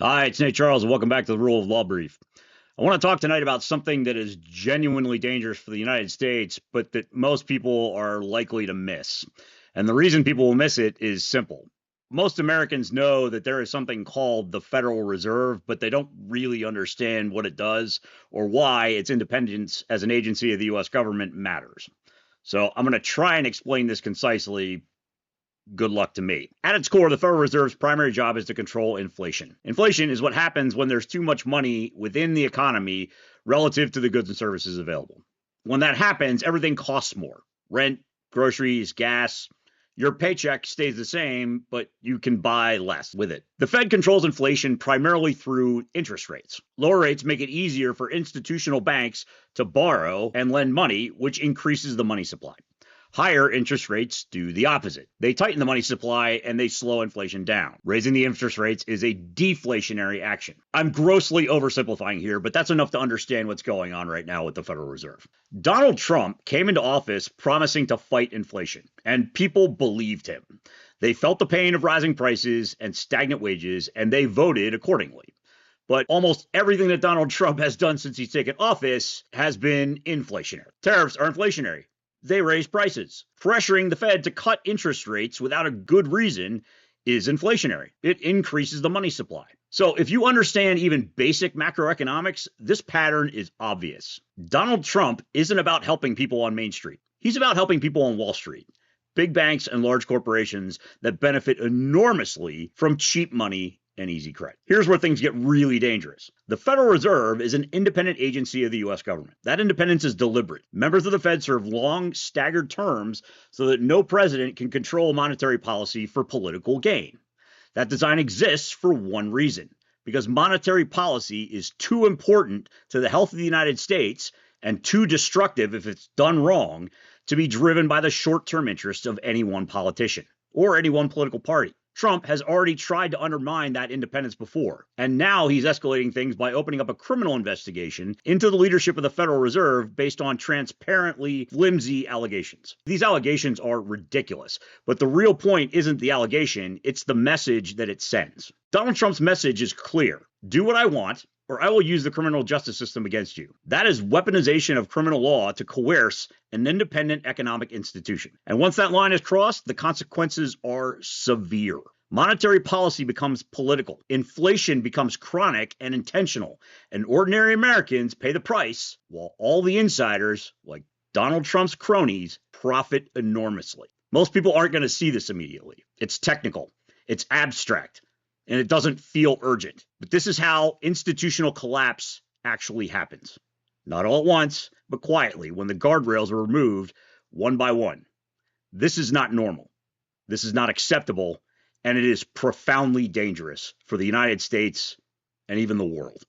Hi, it's Nate Charles, and welcome back to the Rule of Law Brief. I want to talk tonight about something that is genuinely dangerous for the United States, but that most people are likely to miss. And the reason people will miss it is simple. Most Americans know that there is something called the Federal Reserve, but they don't really understand what it does or why its independence as an agency of the US government matters. So I'm going to try and explain this concisely. Good luck to me. At its core, the Federal Reserve's primary job is to control inflation. Inflation is what happens when there's too much money within the economy relative to the goods and services available. When that happens, everything costs more. Rent, groceries, gas. Your paycheck stays the same, but you can buy less with it. The Fed controls inflation primarily through interest rates. Lower rates make it easier for institutional banks to borrow and lend money, which increases the money supply. Higher interest rates do the opposite. They tighten the money supply and they slow inflation down. Raising the interest rates is a deflationary action. I'm grossly oversimplifying here, but that's enough to understand what's going on right now with the Federal Reserve. Donald Trump came into office promising to fight inflation, and people believed him. They felt the pain of rising prices and stagnant wages, and they voted accordingly. But almost everything that Donald Trump has done since he's taken office has been inflationary. Tariffs are inflationary. They raise prices. Pressuring the Fed to cut interest rates without a good reason is inflationary. It increases the money supply. So if you understand even basic macroeconomics, this pattern is obvious. Donald Trump isn't about helping people on Main Street. He's about helping people on Wall Street. Big banks and large corporations that benefit enormously from cheap money and easy credit. Here's where things get really dangerous. The Federal Reserve is an independent agency of the US government. That independence is deliberate. Members of the Fed serve long, staggered terms so that no president can control monetary policy for political gain. That design exists for one reason, because monetary policy is too important to the health of the United States and too destructive if it's done wrong to be driven by the short-term interests of any one politician or any one political party. Trump has already tried to undermine that independence before, and now he's escalating things by opening up a criminal investigation into the leadership of the Federal Reserve based on transparently flimsy allegations. These allegations are ridiculous, but the real point isn't the allegation, it's the message that it sends. Donald Trump's message is clear. Do what I want, or I will use the criminal justice system against you. That is weaponization of criminal law to coerce an independent economic institution. And once that line is crossed, the consequences are severe. Monetary policy becomes political. Inflation becomes chronic and intentional. And ordinary Americans pay the price, while all the insiders, like Donald Trump's cronies, profit enormously. Most people aren't going to see this immediately. It's technical. It's abstract. And it doesn't feel urgent. But this is how institutional collapse actually happens. Not all at once, but quietly, when the guardrails are removed one by one. This is not normal. This is not acceptable, and it is profoundly dangerous for the United States and even the world.